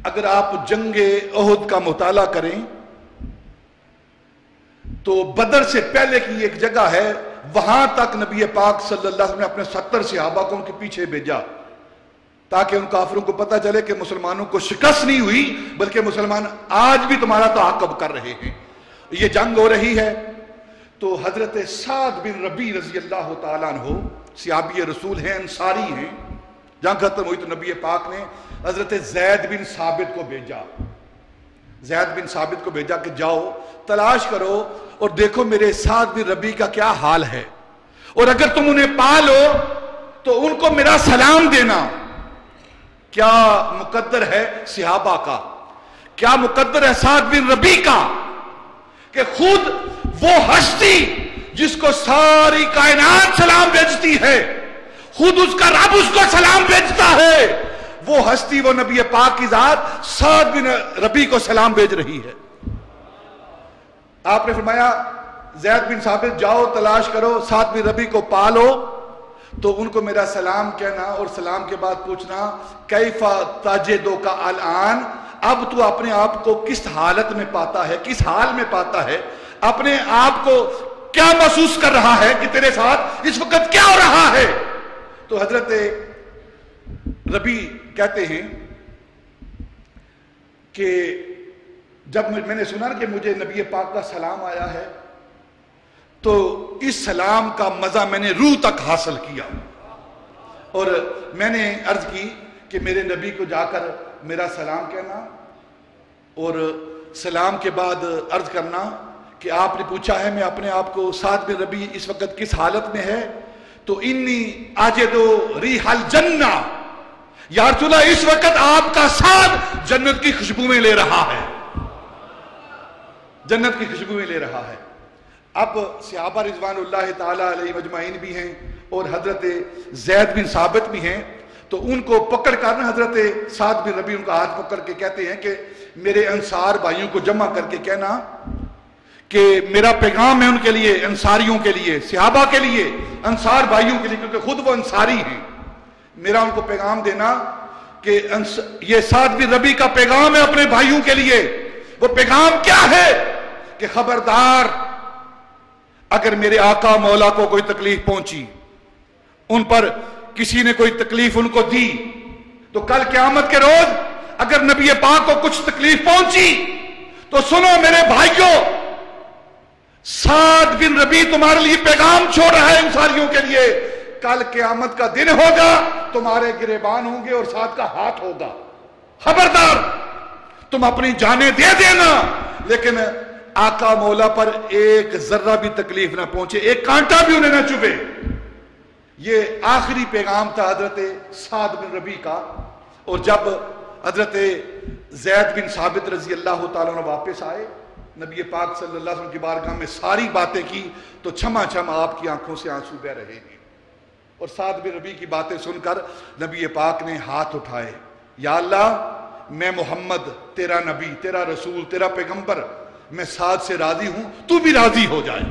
اگر آپ جنگ احد کا مطالعہ کریں تو بدر سے پہلے کی ایک جگہ ہے، وہاں تک نبی پاک صلی اللہ علیہ وسلم نے اپنے 70 صحابہ کو ان کے پیچھے بھیجا تاکہ ان کافروں کو پتہ چلے کہ مسلمانوں کو شکست نہیں ہوئی، بلکہ مسلمان آج بھی تمہارا تعاقب کر رہے ہیں۔ یہ جنگ ہو رہی ہے تو حضرت سعد بن ربیع رضی اللہ تعالیٰ عنہ صحابی رسول ہیں، انصاری ہیں۔ جنگ ختم ہوئی تو نبی پاک نے حضرت زید بن ثابت کو بھیجا، زید بن ثابت کو بھیجا کہ جاؤ تلاش کرو اور دیکھو میرے سعد بن ربیع کا کیا حال ہے، اور اگر تم انہیں پا لو تو ان کو میرا سلام دینا۔ کیا مقدر ہے صحابہ کا، کیا مقدر ہے سعد بن ربیع کا کہ خود وہ ہستی جس کو ساری کائنات سلام بھیجتی ہے، خود اس کا رب اس کو سلام بھیجتا ہے، وہ ہستی، وہ نبی پاک کی ذات سعد بن ربیع کو سلام بھیج رہی ہے۔ آپ نے فرمایا زید بن ثابت جاؤ تلاش کرو، سعد بن ربیع کو پالو تو ان کو میرا سلام کہنا، اور سلام کے بعد پوچھنا کیف تجدک الآن، اب تو اپنے آپ کو کس حالت میں پاتا ہے، کس حال میں پاتا ہے، اپنے آپ کو کیا محسوس کر رہا ہے کہ تیرے ساتھ اس وقت کیا ہو رہا ہے۔ تو حضرت ربیع کہتے ہیں کہ جب میں نے سنا کہ مجھے نبی پاک کا سلام آیا ہے تو اس سلام کا مزہ میں نے روح تک حاصل کیا، اور میں نے عرض کی کہ میرے نبی کو جا کر میرا سلام کہنا، اور سلام کے بعد عرض کرنا کہ آپ نے پوچھا ہے میں اپنے آپ کو سعد بن ربیع اس وقت کس حالت میں ہے، تو انی اجد ریح الجنہ، یا رسول اللہ اس وقت آپ کا سعد جنت کی خوشبوئیں لے رہا ہے، جنت کی خوشبوئیں لے رہا ہے۔ اب صحابہ رضوان اللہ تعالی علیہ مجمعین بھی ہیں اور حضرت زید بن ثابت بھی ہیں، تو ان کو پکڑ کر نا حضرت سعد بن ربیع ان کا ہاتھ پکڑ کے کہتے ہیں کہ میرے انصار بھائیوں کو جمع کر کے کہنا کہ میرا پیغام ہے ان کے لیے، انصاریوں کے لیے، صحابہ کے لیے، انصار بھائیوں کے لیے، کیونکہ خود وہ انصاری ہیں، میرا ان کو پیغام دینا کہ یہ سعد بن ربیع کا پیغام ہے اپنے بھائیوں کے لیے۔ وہ پیغام کیا ہے کہ خبردار اگر میرے آقا مولا کو کوئی تکلیف پہنچی، ان پر کسی نے کوئی تکلیف ان کو دی، تو کل قیامت کے روز اگر نبی پاک کو کچھ تکلیف پہنچی تو سنو میرے بھائیوں، سعد بن ربیع تمہارے لیے پیغام چھوڑ رہا ہے انصاریوں کے لیے، کل قیامت کا دن ہوگا، تمہارے گریبان ہوں گے اور سعد کا ہاتھ ہوگا، خبردار تم اپنی جانیں دے دینا لیکن آقا مولا پر ایک ذرہ بھی تکلیف نہ پہنچے، ایک کانٹا بھی انہیں نہ چبھے۔ یہ آخری پیغام تھا حضرت سعد بن ربیع کا۔ اور جب حضرت زید بن ثابت رضی اللہ تعالیٰ عنہ واپس آئے، نبی پاک صلی اللہ علیہ وسلم کی بارگاہ میں ساری باتیں کی تو چھما چھم آپ کی آنکھوں سے آنسو بہ رہے ہیں، اور سعد بن ربیع کی باتیں سن کر نبی پاک نے ہاتھ اٹھائے، یا اللہ میں محمد تیرا نبی، تیرا رسول، تیرا پیغمبر، میں سعد سے راضی ہوں، تو بھی راضی ہو جائے۔